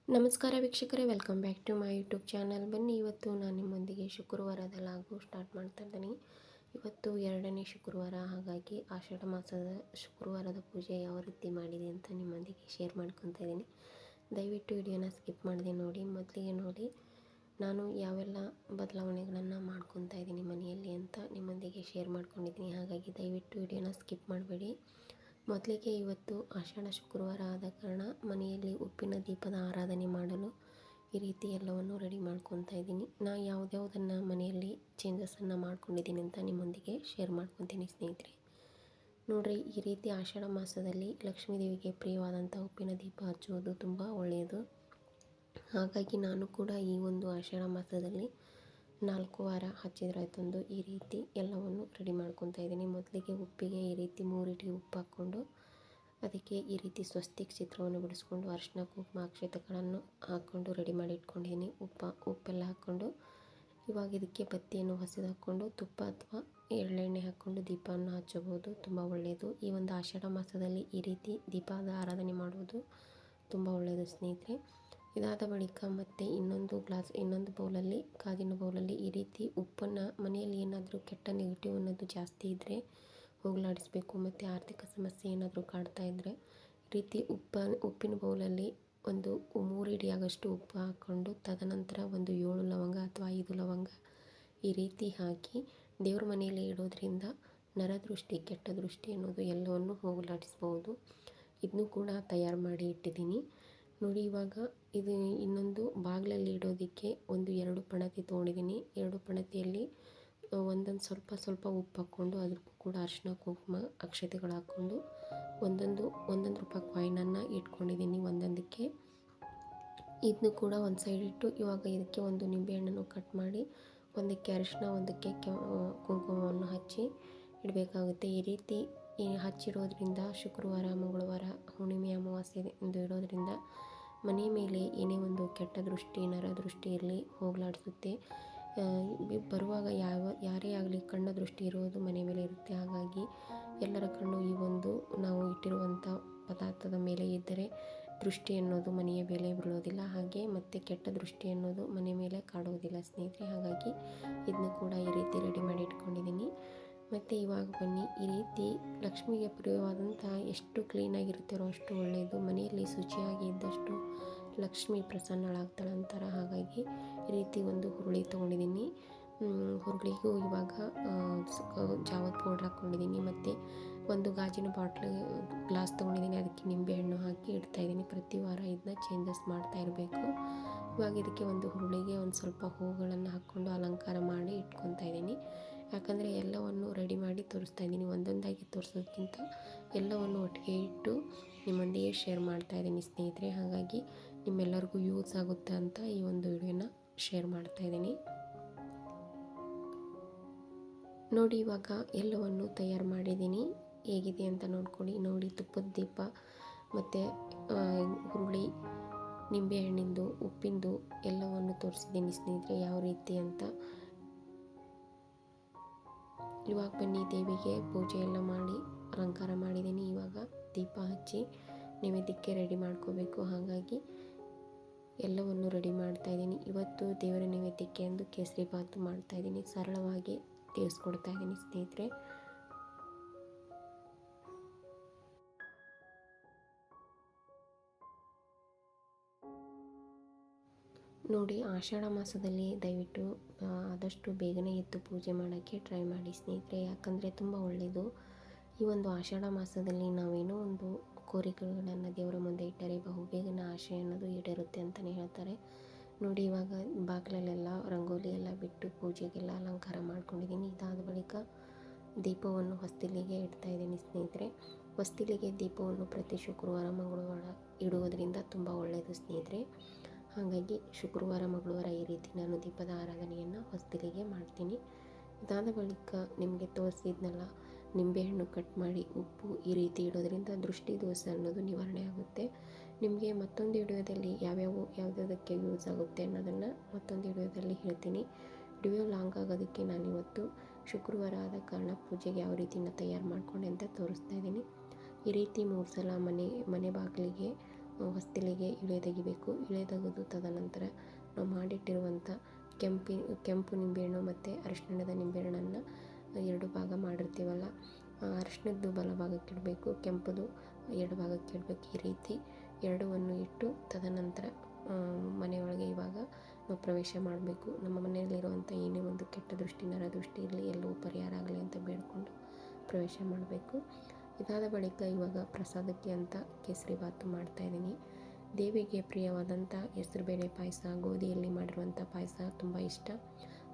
ನಮಸ್ಕಾರ ವೀಕ್ಷಕರೇ, welcome back to my YouTube channel. ಬನ್ನಿ, ಇವತ್ತು ನಾನು ನಿಮ್ಮೊಂದಿಗೆ ಶುಕ್ರವಾರದ ಲಾಗು ಸ್ಟಾರ್ಟ್ ಮಾಡ್ತಾ ಇದ್ದೀನಿ. ಇವತ್ತು 2ನೇ ಶುಕ್ರವಾರ, ಹಾಗಾಗಿ ಆಷಾಢ ಮಾಸದ ಶುಕ್ರವಾರದ ಪೂಜೆ ಯಾವ ರೀತಿ ಮಾಡಿದೆ ಅಂತ ನಿಮ್ಮೊಂದಿಗೆ ಶೇರ್ ಮಾಡ್ಕೊತಾ ಇದ್ದೀನಿ. ದಯವಿಟ್ಟು ವಿಡಿಯೋನ ಸ್ಕಿಪ್ ಮಾಡಿದೆ ನೋಡಿ. ಮೊದಲಿಗೆ ನೋಡಿ, ನಾನು ಯಾವೆಲ್ಲ ಬದಲಾವಣೆಗಳನ್ನು ಮಾಡ್ಕೊತಾ ಇದ್ದೀನಿ ಮನೆಯಲ್ಲಿ ಅಂತ ನಿಮ್ಮೊಂದಿಗೆ ಶೇರ್ ಮಾಡ್ಕೊಂಡಿದ್ದೀನಿ. ಹಾಗಾಗಿ ದಯವಿಟ್ಟು ವಿಡಿಯೋನ ಸ್ಕಿಪ್ ಮಾಡಬೇಡಿ. ಮೊದಲಿಗೆ ಇವತ್ತು ಆಷಾಢ ಶುಕ್ರವಾರ ಆದ ಕಾರಣ ಮನೆಯಲ್ಲಿ ಉಪ್ಪಿನ ದೀಪದ ಆರಾಧನೆ ಮಾಡಲು ಈ ರೀತಿ ಎಲ್ಲವನ್ನು ರೆಡಿ ಮಾಡ್ಕೊತಾ ಇದ್ದೀನಿ. ನಾ ಯಾವುದ್ಯಾವುದನ್ನು ಮನೆಯಲ್ಲಿ ಚೇಂಜಸನ್ನು ಮಾಡ್ಕೊಂಡಿದ್ದೀನಿ ಅಂತ ನಿಮ್ಮೊಂದಿಗೆ ಶೇರ್ ಮಾಡ್ಕೊತೀನಿ ಸ್ನೇಹಿತರೆ. ನೋಡಿರಿ, ಈ ರೀತಿ ಆಷಾಢ ಮಾಸದಲ್ಲಿ ಲಕ್ಷ್ಮೀ ದೇವಿಗೆ ಪ್ರಿಯವಾದಂಥ ಉಪ್ಪಿನ ದೀಪ ಹಚ್ಚುವುದು ತುಂಬ ಒಳ್ಳೆಯದು. ಹಾಗಾಗಿ ನಾನು ಕೂಡ ಈ ಒಂದು ಆಷಾಢ ಮಾಸದಲ್ಲಿ 4 ವಾರ ಹಚ್ಚಿದ್ರಾಯ್ತಂದು ಈ ರೀತಿ ಎಲ್ಲವನ್ನು ರೆಡಿ ಮಾಡ್ಕೊತಾ ಇದ್ದೀನಿ. ಮೊದಲಿಗೆ ಉಪ್ಪಿಗೆ ಈ ರೀತಿ 3 ಇಟಗಿ ಉಪ್ಪು ಹಾಕ್ಕೊಂಡು ಅದಕ್ಕೆ ಈ ರೀತಿ ಸ್ವಸ್ತಿಕ್ ಚಿತ್ರವನ್ನು ಬಿಡಿಸ್ಕೊಂಡು ಅರಿಶಿನ ಕುಂಕುಮ ಅಕ್ಷತೆಗಳನ್ನು ಹಾಕ್ಕೊಂಡು ರೆಡಿ ಮಾಡಿ ಇಟ್ಕೊಂಡಿದ್ದೀನಿ. ಉಪ್ಪೆಲ್ಲ ಹಾಕ್ಕೊಂಡು ಇವಾಗ ಇದಕ್ಕೆ ಬತ್ತಿಯನ್ನು ಹೊಸದು ಹಾಕ್ಕೊಂಡು ತುಪ್ಪ ಅಥವಾ ಎಳ್ಳೆಣ್ಣೆ ಹಾಕ್ಕೊಂಡು ದೀಪವನ್ನು ಹಚ್ಚಬಹುದು. ತುಂಬ ಒಳ್ಳೆಯದು. ಈ ಒಂದು ಆಷಾಢ ಮಾಸದಲ್ಲಿ ಈ ರೀತಿ ದೀಪದ ಆರಾಧನೆ ಮಾಡುವುದು ತುಂಬ ಒಳ್ಳೆಯದು ಸ್ನೇಹಿತರೆ. ಇದಾದ ಬಳಿಕ ಮತ್ತೆ ಇನ್ನೊಂದು ಬೌಲಲ್ಲಿ, ಗಾಜಿನ ಬೌಲಲ್ಲಿ ಈ ರೀತಿ ಉಪ್ಪನ್ನು, ಮನೆಯಲ್ಲಿ ಏನಾದರೂ ಕೆಟ್ಟ ನೆಗೆಟಿವ್ ಅನ್ನೋದು ಜಾಸ್ತಿ ಇದ್ದರೆ ಹೋಗಲಾಡಿಸಬೇಕು. ಮತ್ತು ಆರ್ಥಿಕ ಸಮಸ್ಯೆ ಏನಾದರೂ ಕಾಡ್ತಾ ಇದ್ದರೆ ಈ ರೀತಿ ಉಪ್ಪಿನ ಬೌಲಲ್ಲಿ ಒಂದು 3 ಇಡಿಯಾಗಷ್ಟು ಉಪ್ಪು ಹಾಕ್ಕೊಂಡು ತದನಂತರ ಒಂದು 7 ಲವಂಗ ಅಥವಾ 5 ಲವಂಗ ಈ ರೀತಿ ಹಾಕಿ ದೇವ್ರ ಮನೆಯಲ್ಲಿ ಇಡೋದ್ರಿಂದ ನರದೃಷ್ಟಿ, ಕೆಟ್ಟ ದೃಷ್ಟಿ ಅನ್ನೋದು ಎಲ್ಲವನ್ನು ಹೋಗಲಾಡಿಸ್ಬೋದು. ಇದನ್ನು ಕೂಡ ತಯಾರು ಮಾಡಿ ಇಟ್ಟಿದ್ದೀನಿ ನೋಡಿ. ಇವಾಗ ಇದು ಇನ್ನೊಂದು ಬಾಗಿಲಲ್ಲಿ ಇಡೋದಕ್ಕೆ 2 ಪಣತಿ ತೊಗೊಂಡಿದ್ದೀನಿ. 2 ಪಣತಿಯಲ್ಲಿ ಒಂದೊಂದು ಸ್ವಲ್ಪ ಉಪ್ಪು ಹಾಕ್ಕೊಂಡು ಅದಕ್ಕೂ ಕೂಡ ಅರಿಶಿನ ಕುಂಕುಮ ಅಕ್ಷತೆಗಳು ಹಾಕ್ಕೊಂಡು ಒಂದೊಂದು ರೂಪಾಯಿ ಕಾಯಿನನ್ನು ಇಟ್ಕೊಂಡಿದ್ದೀನಿ ಒಂದೊಂದಕ್ಕೆ. ಇದನ್ನು ಕೂಡ ಒಂದು ಸೈಡ್ ಇಟ್ಟು ಇವಾಗ ಇದಕ್ಕೆ ಒಂದು ನಿಂಬೆಹಣ್ಣನ್ನು ಕಟ್ ಮಾಡಿ ಒಂದಕ್ಕೆ ಅರಿಶಿನ, ಒಂದಕ್ಕೆ ಕುಂಕುಮವನ್ನು ಹಚ್ಚಿ ಇಡಬೇಕಾಗುತ್ತೆ. ಈ ರೀತಿ ಹಚ್ಚಿರೋದ್ರಿಂದ ಶುಕ್ರವಾರ, ಮಂಗಳವಾರ, ಹುಣ್ಣಿಮೆ, ಅಮಾವಾಸ್ಯೆ ಎಂದು ಇಡೋದ್ರಿಂದ ಮನೆ ಮೇಲೆ ಏನೇ ಒಂದು ಕೆಟ್ಟ ದೃಷ್ಟಿ, ನರದೃಷ್ಟಿ ಇರಲಿ ಹೋಗಲಾಡಿಸುತ್ತೆ. ಬರುವಾಗ ಯಾರೇ ಆಗಲಿ ಕಣ್ಣ ದೃಷ್ಟಿ ಇರೋದು ಮನೆ ಮೇಲೆ ಇರುತ್ತೆ. ಹಾಗಾಗಿ ಎಲ್ಲರ ಕಣ್ಣು ಈ ಒಂದು ನಾವು ಇಟ್ಟಿರುವಂಥ ಪದಾರ್ಥದ ಮೇಲೆ ಇದ್ದರೆ ದೃಷ್ಟಿ ಅನ್ನೋದು ಮನೆಯ ಮೇಲೆ ಬೀಳೋದಿಲ್ಲ. ಹಾಗೆ ಮತ್ತು ಕೆಟ್ಟ ದೃಷ್ಟಿ ಅನ್ನೋದು ಮನೆ ಮೇಲೆ ಕಾಡೋದಿಲ್ಲ ಸ್ನೇಹಿತರೆ. ಹಾಗಾಗಿ ಇದನ್ನು ಕೂಡ ಈ ರೀತಿ ರೆಡಿ ಮಾಡಿ ಇಟ್ಕೊಂಡಿದ್ದೀನಿ. ಮತ್ತು ಇವಾಗ ಬನ್ನಿ, ಈ ರೀತಿ ಲಕ್ಷ್ಮಿಗೆ ಪ್ರಿಯವಾದಂಥ ಎಷ್ಟು ಕ್ಲೀನಾಗಿರ್ತಾರೋ ಅಷ್ಟು ಒಳ್ಳೆಯದು. ಮನೆಯಲ್ಲಿ ಶುಚಿಯಾಗಿ ಇದ್ದಷ್ಟು ಲಕ್ಷ್ಮಿ ಪ್ರಸನ್ನಳಾಗ್ತಾಳಂತಾರೆ. ಹಾಗಾಗಿ ಈ ರೀತಿ ಒಂದು ಹುರುಳಿ ತೊಗೊಂಡಿದ್ದೀನಿ. ಹುರುಳಿಗೂ ಇವಾಗ ಜಾವದ ಪೌಡ್ರ್ ಹಾಕ್ಕೊಂಡಿದ್ದೀನಿ. ಮತ್ತು ಒಂದು ಗಾಜಿನ ಗ್ಲಾಸ್ ತೊಗೊಂಡಿದ್ದೀನಿ. ಅದಕ್ಕೆ ನಿಂಬೆಹಣ್ಣು ಹಾಕಿ ಇಡ್ತಾಯಿದ್ದೀನಿ. ಪ್ರತಿ ವಾರ ಇದನ್ನ ಚೇಂಜಸ್ ಮಾಡ್ತಾ ಇರಬೇಕು. ಇವಾಗ ಇದಕ್ಕೆ ಒಂದು ಹುರುಳಿಗೆ ಒಂದು ಸ್ವಲ್ಪ ಹೂಗಳನ್ನು ಹಾಕ್ಕೊಂಡು ಅಲಂಕಾರ ಮಾಡಿ ಇಟ್ಕೊತಾ ಇದ್ದೀನಿ. ಯಾಕಂದರೆ ಎಲ್ಲವನ್ನು ರೆಡಿ ಮಾಡಿ ತೋರಿಸ್ತಾ ಇದ್ದೀನಿ. ಒಂದೊಂದಾಗಿ ತೋರಿಸೋದಕ್ಕಿಂತ ಎಲ್ಲವನ್ನು ಒಟ್ಟಿಗೆ ಇಟ್ಟು ನಿಮ್ಮೊಂದಿಗೆ ಶೇರ್ ಮಾಡ್ತಾ ಇದ್ದೀನಿ ಸ್ನೇಹಿತರೆ. ಹಾಗಾಗಿ ನಿಮ್ಮೆಲ್ಲರಿಗೂ ಯೂಸ್ ಆಗುತ್ತೆ ಅಂತ ಈ ಒಂದು ವಿಡಿಯೋನ ಶೇರ್ ಮಾಡ್ತಾ ಇದ್ದೀನಿ ನೋಡಿ. ಇವಾಗ ಎಲ್ಲವನ್ನು ತಯಾರು ಮಾಡಿದ್ದೀನಿ. ಹೇಗಿದೆ ಅಂತ ನೋಡ್ಕೊಳ್ಳಿ. ನೋಡಿ, ತುಪ್ಪದ ದೀಪ ಮತ್ತು ಹುರುಳಿ, ನಿಂಬೆಹಣ್ಣಿಂದು, ಉಪ್ಪಿಂದು ಎಲ್ಲವನ್ನು ತೋರಿಸಿದ್ದೀನಿ ಸ್ನೇಹಿತರೆ ಯಾವ ರೀತಿ ಅಂತ. ಇವಾಗ ಬನ್ನಿ, ದೇವಿಗೆ ಪೂಜೆ ಎಲ್ಲ ಮಾಡಿ ಅಲಂಕಾರ ಮಾಡಿದ್ದೀನಿ. ಇವಾಗ ದೀಪ ಹಚ್ಚಿ ನೈವೇದ್ಯಕ್ಕೆ ರೆಡಿ ಮಾಡ್ಕೋಬೇಕು. ಹಾಗಾಗಿ ಎಲ್ಲವನ್ನು ರೆಡಿ ಮಾಡ್ತಾಯಿದ್ದೀನಿ. ಇವತ್ತು ದೇವರ ನೈವೇದ್ಯಕ್ಕೆ ಎಂದು ಕೇಸರಿ ಬಾತು ಮಾಡ್ತಾಯಿದ್ದೀನಿ. ಸರಳವಾಗಿ ತಿಳಿಸ್ಕೊಡ್ತಾ ಇದ್ದೀನಿ ಸ್ನೇಹಿತರೆ. ನೋಡಿ, ಆಷಾಢ ಮಾಸದಲ್ಲಿ ದಯವಿಟ್ಟು ಆದಷ್ಟು ಬೇಗನೆ ಎದ್ದು ಪೂಜೆ ಮಾಡೋಕ್ಕೆ ಟ್ರೈ ಮಾಡಿ ಸ್ನೇಹಿತರೆ. ಯಾಕಂದರೆ ತುಂಬ ಒಳ್ಳೆಯದು. ಈ ಒಂದು ಆಷಾಢ ಮಾಸದಲ್ಲಿ ನಾವೇನೋ ಒಂದು ಕೋರಿಕೆಗಳನ್ನು ದೇವರ ಮುಂದೆ ಇಟ್ಟರೆ ಬಹುಬೇಗನೆ ಆಶೆ ಅನ್ನೋದು ಈಡೇರುತ್ತೆ ಅಂತಲೇ ಹೇಳ್ತಾರೆ ನೋಡಿ. ಇವಾಗ ಬಾಗಿಲಲ್ಲೆಲ್ಲ ರಂಗೋಲಿ ಎಲ್ಲ ಬಿಟ್ಟು ಪೂಜೆಗೆಲ್ಲ ಅಲಂಕಾರ ಮಾಡ್ಕೊಂಡಿದ್ದೀನಿ. ಇದಾದ ಬಳಿಕ ದೀಪವನ್ನು ಹೊಸ್ತಿಲಿಗೆ ಇಡ್ತಾಯಿದ್ದೀನಿ ಸ್ನೇಹಿತರೆ. ಹೊಸ್ತಿಲಿಗೆ ದೀಪವನ್ನು ಪ್ರತಿ ಶುಕ್ರವಾರ, ಮಂಗಳವಾರ ಇಡುವುದರಿಂದ ತುಂಬ ಒಳ್ಳೆಯದು ಸ್ನೇಹಿತರೆ. ಹಾಗಾಗಿ ಶುಕ್ರವಾರ, ಮಂಗಳವಾರ ಈ ರೀತಿ ನಾನು ದೀಪದ ಆರಾಧನೆಯನ್ನು ಹೊಸ್ತಿಲಿಗೆ ಮಾಡ್ತೀನಿ. ಇದಾದ ಬಳಿಕ ನಿಮಗೆ ತೋರಿಸಿದ್ನಲ್ಲ, ನಿಂಬೆಹಣ್ಣು ಕಟ್ ಮಾಡಿ ಉಪ್ಪು ಈ ರೀತಿ ಇಡೋದ್ರಿಂದ ದೃಷ್ಟಿ ದೋಷ ಅನ್ನೋದು ನಿವಾರಣೆ ಆಗುತ್ತೆ. ನಿಮಗೆ ಮತ್ತೊಂದು ವಿಡಿಯೋದಲ್ಲಿ ಯಾವುದಕ್ಕೆ ಯೂಸ್ ಆಗುತ್ತೆ ಅನ್ನೋದನ್ನು ಮತ್ತೊಂದು ವಿಡಿಯೋದಲ್ಲಿ ಹೇಳ್ತೀನಿ. ವಿಡಿಯೋ ಲಾಂಗ್ ಆಗೋದಕ್ಕೆ ನಾನಿವತ್ತು ಶುಕ್ರವಾರ ಆದ ಕಾರಣ ಪೂಜೆಗೆ ಯಾವ ರೀತಿನ ತಯಾರು ಮಾಡಿಕೊಂಡೆ ಅಂತ ತೋರಿಸ್ತಾ ಇದ್ದೀನಿ. ಈ ರೀತಿ 3 ಸಲ ಮನೆ ಬಾಗಿಲಿಗೆ ಹೊಸ್ತಿಲಿಗೆ ಇಳೆ ತೆಗಿಬೇಕು. ಇಳೆ ತೆಗೆದು ತದನಂತರ ನಾವು ಮಾಡಿಟ್ಟಿರುವಂಥ ಕೆಂಪು ನಿಂಬೆಹಣ್ಣು ಮತ್ತು ಅರಿಶಿಣದ ನಿಂಬೆಹಣ್ಣನ್ನು 2 ಭಾಗ ಮಾಡಿರ್ತೀವಲ್ಲ, ಅರಿಶಿಣದ್ದು ಬಲಭಾಗಕ್ಕೆ ಇಡಬೇಕು, ಕೆಂಪುದು ಎಡಭಾಗಕ್ಕೆ ಇಡಬೇಕು. ಈ ರೀತಿ ಎರಡವನ್ನು ಇಟ್ಟು ತದನಂತರ ಮನೆಯೊಳಗೆ ಇವಾಗ ನಾವು ಪ್ರವೇಶ ಮಾಡಬೇಕು. ನಮ್ಮ ಮನೆಯಲ್ಲಿರುವಂಥ ಏನೇ ಒಂದು ಕೆಟ್ಟ ದೃಷ್ಟಿ, ನರದೃಷ್ಟಿ ಇರಲಿ, ಎಲ್ಲವೂ ಪರಿಹಾರ ಆಗಲಿ ಅಂತ ಬೇಡಿಕೊಂಡು ಪ್ರವೇಶ ಮಾಡಬೇಕು. ಇದಾದ ಬಳಿಕ ಇವಾಗ ಪ್ರಸಾದಕ್ಕೆ ಅಂತ ಕೇಸರಿ ಬಾತು ಮಾಡ್ತಾಯಿದ್ದೀನಿ. ದೇವಿಗೆ ಪ್ರಿಯವಾದಂಥ ಹೆಸರುಬೇಳೆ ಪಾಯಸ, ಗೋಧಿಯಲ್ಲಿ ಮಾಡಿರುವಂಥ ಪಾಯಸ ತುಂಬ ಇಷ್ಟ.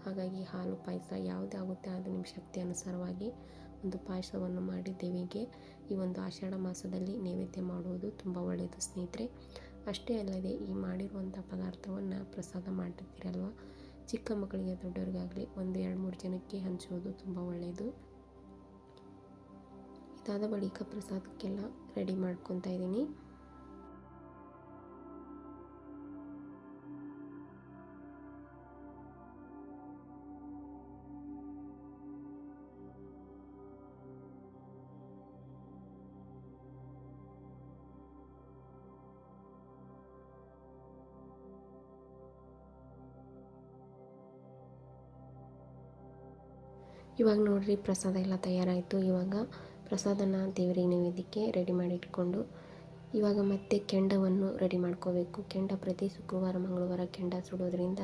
ಹಾಗಾಗಿ ಹಾಲು ಪಾಯಸ ಯಾವುದಾಗುತ್ತೆ ಅದು ನಿಮ್ಮ ಶಕ್ತಿ ಅನುಸಾರವಾಗಿ ಒಂದು ಪಾಯಸವನ್ನು ಮಾಡಿ ದೇವಿಗೆ ಈ ಒಂದು ಆಷಾಢ ಮಾಸದಲ್ಲಿ ನೈವೇದ್ಯ ಮಾಡುವುದು ತುಂಬ ಒಳ್ಳೆಯದು ಸ್ನೇಹಿತರೆ. ಅಷ್ಟೇ ಅಲ್ಲದೆ ಈ ಮಾಡಿರುವಂಥ ಪದಾರ್ಥವನ್ನು ಪ್ರಸಾದ ಮಾಡಿರ್ತೀರಲ್ವ, ಚಿಕ್ಕ ಮಕ್ಕಳಿಗೆ ದೊಡ್ಡವ್ರಿಗಾಗಲಿ ಒಂದು 2-3 ಜನಕ್ಕೆ ಹಂಚುವುದು ತುಂಬ ಒಳ್ಳೆಯದು. ಇದಾದ ಬಳಿಕ ಪ್ರಸಾದಕ್ಕೆಲ್ಲ ರೆಡಿ ಮಾಡ್ಕೊತಾ ಇದ್ದೀನಿ. ಇವಾಗ ನೋಡ್ರಿ ಪ್ರಸಾದ ಎಲ್ಲ ತಯಾರಾಯಿತು. ಇವಾಗ ಪ್ರಸಾದನ ದೇವರಿಗೆ ನೈವೇದ್ಯಕ್ಕೆ ರೆಡಿ ಮಾಡಿ ಇಟ್ಕೊಂಡು ಇವಾಗ ಮತ್ತೆ ಕೆಂಡವನ್ನು ರೆಡಿ ಮಾಡ್ಕೋಬೇಕು. ಕೆಂಡ ಪ್ರತಿ ಶುಕ್ರವಾರ ಮಂಗಳವಾರ ಕೆಂಡ ಸುಡೋದ್ರಿಂದ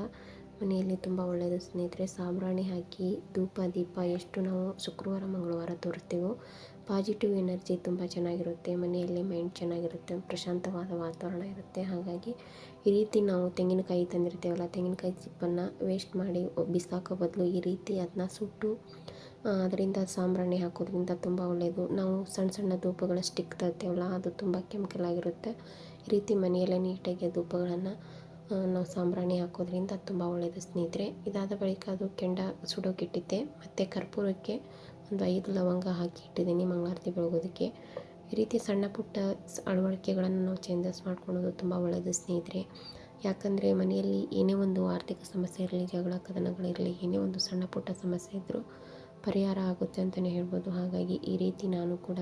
ಮನೆಯಲ್ಲಿ ತುಂಬ ಒಳ್ಳೆಯದು ಸ್ನೇಹಿತರೆ. ಸಾಂಬ್ರಾಣಿ ಹಾಕಿ ಧೂಪ ದೀಪ ಎಷ್ಟು ನಾವು ಶುಕ್ರವಾರ ಮಂಗಳವಾರ ತೋರಿಸ್ತೀವೋ ಪಾಸಿಟಿವ್ ಎನರ್ಜಿ ತುಂಬ ಚೆನ್ನಾಗಿರುತ್ತೆ, ಮನೆಯಲ್ಲಿ ಮೈಂಡ್ ಚೆನ್ನಾಗಿರುತ್ತೆ, ಪ್ರಶಾಂತವಾದ ವಾತಾವರಣ ಇರುತ್ತೆ. ಹಾಗಾಗಿ ಈ ರೀತಿ ನಾವು ತೆಂಗಿನಕಾಯಿ ತಂದಿರ್ತೀವಲ್ಲ, ತೆಂಗಿನಕಾಯಿ ಚಿಪ್ಪನ್ನು ವೇಸ್ಟ್ ಮಾಡಿ ಬಿಸಾಕೋ ಬದಲು ಈ ರೀತಿ ಅದನ್ನ ಸುಟ್ಟು ಅದರಿಂದ ಸಾಂಬ್ರಾಣಿ ಹಾಕೋದ್ರಿಂದ ತುಂಬ ಒಳ್ಳೆಯದು. ನಾವು ಸಣ್ಣ ಸಣ್ಣ ಧೂಪಗಳ ಸ್ಟಿಕ್ ತರ್ತೀವಲ್ಲ, ಅದು ತುಂಬ ಕೆಮಿಕಲ್ ಆಗಿರುತ್ತೆ. ಈ ರೀತಿ ಮನೆಯಲ್ಲೇ ನೀಟಾಗಿ ಧೂಪಗಳನ್ನು ನಾವು ಸಾಂಬ್ರಾಣಿ ಹಾಕೋದ್ರಿಂದ ತುಂಬ ಒಳ್ಳೆಯದು ಸ್ನೇಹಿತರೆ. ಇದಾದ ಬಳಿಕ ಅದು ಕೆಂಡ ಸುಡೋಕ್ಕಿಟ್ಟಿದ್ದೆ. ಮತ್ತು ಕರ್ಪೂರಕ್ಕೆ ಒಂದು 5 ಲವಂಗ ಹಾಕಿ ಇಟ್ಟಿದ್ದೀನಿ ಮಂಗಳಾರತಿ ಬೆಳಗೋದಕ್ಕೆ. ಈ ರೀತಿ ಸಣ್ಣ ಪುಟ್ಟ ಅಳವಡಿಕೆಗಳನ್ನು ನಾವು ಚೇಂಜಸ್ ಮಾಡ್ಕೊಳ್ಳೋದು ತುಂಬ ಒಳ್ಳೆಯದು ಸ್ನೇಹಿತರೆ. ಯಾಕಂದರೆ ಮನೆಯಲ್ಲಿ ಏನೇ ಒಂದು ಆರ್ಥಿಕ ಸಮಸ್ಯೆ ಇರಲಿ, ಜಗಳ ಕದನಗಳಿರಲಿ, ಏನೇ ಒಂದು ಸಣ್ಣ ಪುಟ್ಟ ಸಮಸ್ಯೆ ಇದ್ದರೂ ಪರಿಹಾರ ಆಗುತ್ತೆ ಅಂತಲೇ ಹೇಳ್ಬೋದು. ಹಾಗಾಗಿ ಈ ರೀತಿ ನಾನು ಕೂಡ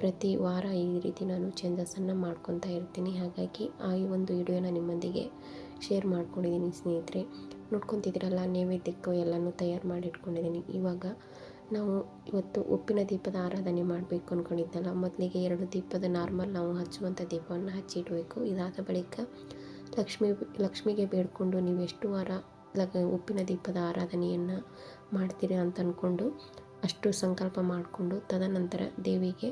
ಪ್ರತಿ ವಾರ ಈ ರೀತಿ ನಾನು ಚೇಂಜಸನ್ನು ಮಾಡ್ಕೊತಾ ಇರ್ತೀನಿ. ಹಾಗಾಗಿ ಈ ಒಂದು ವಿಡಿಯೋನ ನಿಮ್ಮೊಂದಿಗೆ ಶೇರ್ ಮಾಡ್ಕೊಂಡಿದ್ದೀನಿ ಸ್ನೇಹಿತರೆ. ನೋಡ್ಕೊತಿದ್ದೀರಲ್ಲ, ನೈವೇದ್ಯಕ್ಕೂ ಎಲ್ಲನೂ ತಯಾರು ಮಾಡಿ ಇಟ್ಕೊಂಡಿದ್ದೀನಿ. ಇವಾಗ ನಾವು ಇವತ್ತು ಉಪ್ಪಿನ ದೀಪದ ಆರಾಧನೆ ಮಾಡಬೇಕು ಅಂದ್ಕೊಂಡಿದ್ದಲ್ಲ, ಮೊದಲಿಗೆ 2 ದೀಪದ ನಾರ್ಮಲ್ ನಾವು ಹಚ್ಚುವಂಥ ದೀಪವನ್ನು ಹಚ್ಚಿಡಬೇಕು. ಇದಾದ ಬಳಿಕ ಲಕ್ಷ್ಮಿಗೆ ಬೇಡಿಕೊಂಡು ನೀವು ಎಷ್ಟು ವಾರ ಉಪ್ಪಿನ ದೀಪದ ಆರಾಧನೆಯನ್ನು ಮಾಡ್ತೀರಿ ಅಂತ ಅಂದ್ಕೊಂಡು ಅಷ್ಟು ಸಂಕಲ್ಪ ಮಾಡಿಕೊಂಡು ತದನಂತರ ದೇವಿಗೆ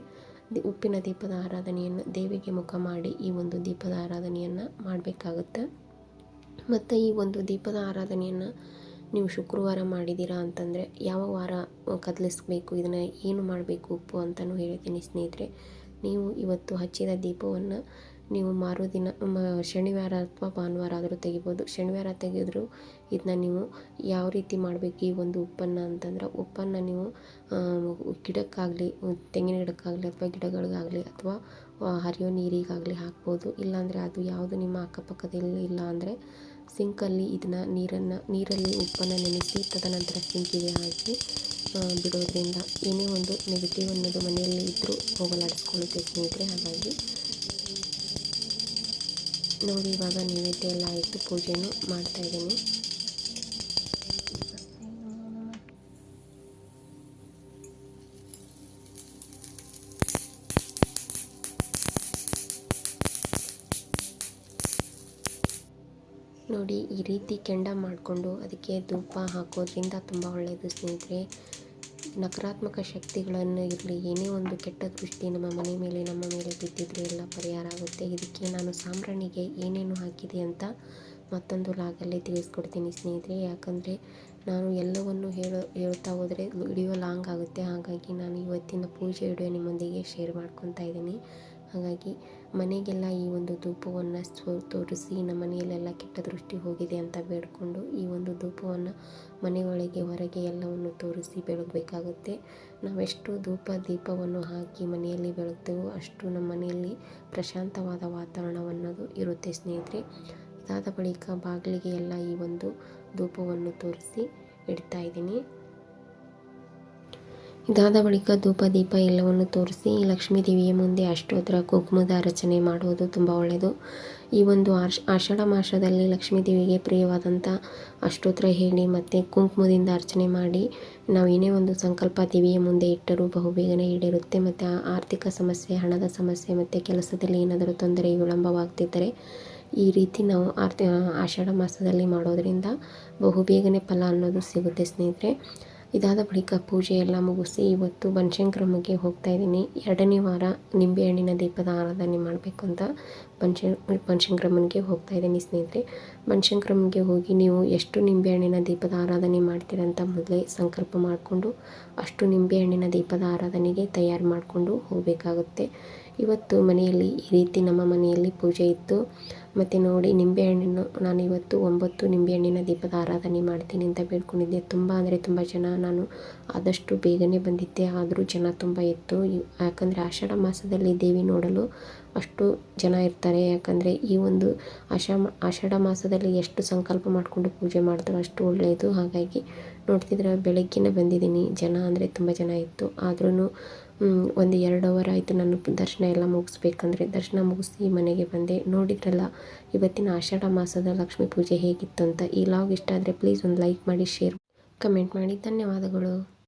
ಉಪ್ಪಿನ ದೀಪದ ಆರಾಧನೆಯನ್ನು ದೇವಿಗೆ ಮುಖ ಮಾಡಿ ಈ ಒಂದು ದೀಪದ ಆರಾಧನೆಯನ್ನು ಮಾಡಬೇಕಾಗುತ್ತೆ. ಮತ್ತು ಈ ಒಂದು ದೀಪದ ಆರಾಧನೆಯನ್ನು ನೀವು ಶುಕ್ರವಾರ ಮಾಡಿದ್ದೀರಾ ಅಂತಂದರೆ ಯಾವ ವಾರ ಕದಲಿಸ್ಬೇಕು, ಇದನ್ನು ಏನು ಮಾಡಬೇಕು ಉಪ್ಪು ಅಂತಲೂ ಹೇಳ್ತೀನಿ ಸ್ನೇಹಿತರೆ. ನೀವು ಇವತ್ತು ಹಚ್ಚಿದ ದೀಪವನ್ನು ನೀವು ಮಾರೋದಿನ ಶನಿವಾರ ಅಥವಾ ಭಾನುವಾರ ಆದರೂ ತೆಗಿಬೋದು. ಶನಿವಾರ ತೆಗೆದ್ರು ಇದನ್ನ ನೀವು ಯಾವ ರೀತಿ ಮಾಡಬೇಕು ಈ ಒಂದು ಉಪ್ಪನ್ನು ಅಂತಂದ್ರೆ, ಉಪ್ಪನ್ನು ನೀವು ಗಿಡಕ್ಕಾಗಲಿ, ತೆಂಗಿನ ಗಿಡಕ್ಕಾಗಲಿ ಅಥವಾ ಗಿಡಗಳಿಗಾಗಲಿ ಅಥವಾ ಹರಿಯೋ ನೀರಿಗಾಗಲಿ ಹಾಕ್ಬೋದು. ಇಲ್ಲಾಂದರೆ ಅದು ಯಾವುದು ನಿಮ್ಮ ಅಕ್ಕಪಕ್ಕದಲ್ಲಿ ಇಲ್ಲ ಅಂದರೆ ಸಿಂಕಲ್ಲಿ ಇದನ್ನು ನೀರಲ್ಲಿ ಉಪ್ಪನ್ನು ನೆನೆಸಿ ತದನಂತರ ಸಿಂಕಿಗೆ ಹಾಕಿ ಬಿಡೋದ್ರಿಂದ ಏನೇ ಒಂದು ನೆಗೆಟಿವ್ ಅನ್ನೋದು ಮನೆಯಲ್ಲಿ ಇದ್ದರೂ ಹೋಗಲಾಡಿಸ್ಕೊಳ್ಳುತ್ತೆ ಸ್ನೇಹಿತರೆ. ಹಾಗಾಗಿ ನೋಡಿ, ಇವಾಗ ನೈವೇದ್ಯ ಎಲ್ಲ ಆಯಿತು, ಪೂಜೆನೂ ಮಾಡ್ತಾಯಿದ್ದೀನಿ. ನೋಡಿ, ಈ ರೀತಿ ಕೆಂಡ ಮಾಡಿಕೊಂಡು ಅದಕ್ಕೆ ಧೂಪ ಹಾಕೋದ್ರಿಂದ ತುಂಬ ಒಳ್ಳೆಯದು ಸ್ನೇಹಿತರೆ. ನಕಾರಾತ್ಮಕ ಶಕ್ತಿಗಳನ್ನು ಇರಲಿ, ಏನೇ ಒಂದು ಕೆಟ್ಟ ದೃಷ್ಟಿ ನಮ್ಮ ಮನೆ ಮೇಲೆ ನಮ್ಮ ಮೇಲೆ ಬಿದ್ದಿದ್ರೆ ಎಲ್ಲ ಪರಿಹಾರ ಆಗುತ್ತೆ. ಇದಕ್ಕೆ ನಾನು ಸಾಂಬ್ರಾಣಿಗೆ ಏನೇನು ಹಾಕಿದೆ ಅಂತ ಮತ್ತೊಂದು ಲಾಗಲ್ಲೇ ತಿಳಿಸ್ಕೊಡ್ತೀನಿ ಸ್ನೇಹಿತರೆ. ಯಾಕಂದರೆ ನಾನು ಎಲ್ಲವನ್ನು ಹೇಳ್ತಾ ಹೋದರೆ ವಿಡಿಯೋ ಲಾಂಗ್ ಆಗುತ್ತೆ. ಹಾಗಾಗಿ ನಾನು ಇವತ್ತಿನ ಪೂಜೆ ವಿಡಿಯೋ ನಿಮ್ಮೊಂದಿಗೆ ಶೇರ್ ಮಾಡ್ಕೊತಾ ಇದ್ದೀನಿ. ಹಾಗಾಗಿ ಮನೆಗೆಲ್ಲ ಈ ಒಂದು ಧೂಪವನ್ನು ತೋರಿಸಿ ನಮ್ಮ ಮನೆಯಲ್ಲೆಲ್ಲ ಕೆಟ್ಟ ದೃಷ್ಟಿ ಹೋಗಿದೆ ಅಂತ ಬೇಡಿಕೊಂಡು ಈ ಒಂದು ಧೂಪವನ್ನು ಮನೆಯೊಳಗೆ ಹೊರಗೆ ಎಲ್ಲವನ್ನು ತೋರಿಸಿ ಬೆಳಗಬೇಕಾಗುತ್ತೆ. ನಾವೆಷ್ಟು ಧೂಪ ದೀಪವನ್ನು ಹಾಕಿ ಮನೆಯಲ್ಲಿ ಬೆಳಗ್ತೇವೋ ಅಷ್ಟು ನಮ್ಮ ಮನೆಯಲ್ಲಿ ಪ್ರಶಾಂತವಾದ ವಾತಾವರಣವನ್ನೋದು ಇರುತ್ತೆ ಸ್ನೇಹಿತರೆ. ಇದಾದ ಬಳಿಕ ಬಾಗಿಲಿಗೆ ಎಲ್ಲ ಈ ಒಂದು ಧೂಪವನ್ನು ತೋರಿಸಿ ಇಡ್ತಾ ಇದ್ದೀನಿ. ಇದಾದ ಬಳಿಕ ಧೂಪ ದೀಪ ಎಲ್ಲವನ್ನು ತೋರಿಸಿ ಲಕ್ಷ್ಮೀ ದೇವಿಯ ಮುಂದೆ ಅಷ್ಟೋತ್ತರ ಕುಂಕುಮದ ಅರ್ಚನೆ ಮಾಡುವುದು ತುಂಬ ಒಳ್ಳೆಯದು. ಈ ಒಂದು ಆಷಾಢ ಮಾಸದಲ್ಲಿ ಲಕ್ಷ್ಮೀ ದೇವಿಗೆ ಪ್ರಿಯವಾದಂಥ ಅಷ್ಟೋತ್ತರ ಹೇಳಿ ಮತ್ತು ಕುಂಕುಮದಿಂದ ಅರ್ಚನೆ ಮಾಡಿ ನಾವು ಏನೇ ಒಂದು ಸಂಕಲ್ಪ ದೇವಿಯ ಮುಂದೆ ಇಟ್ಟರೂ ಬಹುಬೇಗನೆ ಈಡೇರುತ್ತೆ. ಮತ್ತು ಆರ್ಥಿಕ ಸಮಸ್ಯೆ, ಹಣದ ಸಮಸ್ಯೆ ಮತ್ತು ಕೆಲಸದಲ್ಲಿ ಏನಾದರೂ ತೊಂದರೆ ವಿಳಂಬವಾಗ್ತಿದ್ದರೆ ಈ ರೀತಿ ನಾವು ಆಷಾಢ ಮಾಸದಲ್ಲಿ ಮಾಡೋದರಿಂದ ಬಹುಬೇಗನೆ ಫಲ ಅನ್ನೋದು ಸಿಗುತ್ತೆ ಸ್ನೇಹಿತರೆ. ಇದಾದ ಬಳಿಕ ಪೂಜೆ ಎಲ್ಲ ಮುಗಿಸಿ ಇವತ್ತು ಬನಶಂಕರಮ್ಮಗೆ ಹೋಗ್ತಾ ಇದ್ದೀನಿ. 2ನೇ ವಾರ ನಿಂಬೆಹಣ್ಣಿನ ದೀಪದ ಆರಾಧನೆ ಮಾಡಬೇಕು ಅಂತ ಬನಶಂಕರಮ್ಮನಿಗೆ ಹೋಗ್ತಾ ಇದ್ದೀನಿ ಸ್ನೇಹಿತರೆ. ಬನಶಂಕರಮ್ಮಗೆ ಹೋಗಿ ನೀವು ಎಷ್ಟು ನಿಂಬೆಹಣ್ಣಿನ ದೀಪದ ಆರಾಧನೆ ಮಾಡ್ತೀರಂತ ಮೊದಲೇ ಸಂಕಲ್ಪ ಮಾಡಿಕೊಂಡು ಅಷ್ಟು ನಿಂಬೆಹಣ್ಣಿನ ದೀಪದ ಆರಾಧನೆಗೆ ತಯಾರು ಮಾಡಿಕೊಂಡು ಹೋಗಬೇಕಾಗುತ್ತೆ. ಇವತ್ತು ಮನೆಯಲ್ಲಿ ಈ ರೀತಿ ನಮ್ಮ ಮನೆಯಲ್ಲಿ ಪೂಜೆ ಇತ್ತು. ಮತ್ತು ನೋಡಿ, ನಿಂಬೆಹಣ್ಣನ್ನು ನಾನು ಇವತ್ತು 9 ನಿಂಬೆಹಣ್ಣಿನ ದೀಪದ ಆರಾಧನೆ ಮಾಡ್ತೀನಿ ಅಂತ ಬೇಡ್ಕೊಂಡಿದ್ದೆ. ತುಂಬ ಅಂದರೆ ತುಂಬ ಜನ, ನಾನು ಆದಷ್ಟು ಬೇಗನೆ ಬಂದಿದ್ದೆ, ಆದರೂ ಜನ ತುಂಬ ಇತ್ತು. ಯಾಕಂದರೆ ಆಷಾಢ ಮಾಸದಲ್ಲಿ ದೇವಿ ನೋಡಲು ಅಷ್ಟು ಜನ ಇರ್ತಾರೆ. ಯಾಕಂದರೆ ಈ ಒಂದು ಆಷಾಢ ಮಾಸದಲ್ಲಿ ಎಷ್ಟು ಸಂಕಲ್ಪ ಮಾಡಿಕೊಂಡು ಪೂಜೆ ಮಾಡಿದ್ರು ಅಷ್ಟು ಒಳ್ಳೆಯದು. ಹಾಗಾಗಿ ನೋಡ್ತಿದ್ರೆ ಬೆಳಗ್ಗೆನೇ ಬಂದಿದ್ದೀನಿ. ಜನ ಅಂದರೆ ತುಂಬ ಜನ ಇತ್ತು. ಆದ್ರೂ 1-2 ಅವರ್ ಆಯಿತು ನಾನು ದರ್ಶನ ಎಲ್ಲ ಮುಗಿಸ್ಬೇಕಂದ್ರೆ. ದರ್ಶನ ಮುಗಿಸಿ ಮನೆಗೆ ಬಂದೆ. ನೋಡಿದ್ರಲ್ಲ ಇವತ್ತಿನ ಆಷಾಢ ಮಾಸದ ಲಕ್ಷ್ಮೀ ಪೂಜೆ ಹೇಗಿತ್ತು ಅಂತ. ಈ ಲಾಗ್ ಇಷ್ಟ ಆದರೆ ಪ್ಲೀಸ್ ಒಂದು ಲೈಕ್ ಮಾಡಿ, ಶೇರ್, ಕಮೆಂಟ್ ಮಾಡಿ. ಧನ್ಯವಾದಗಳು.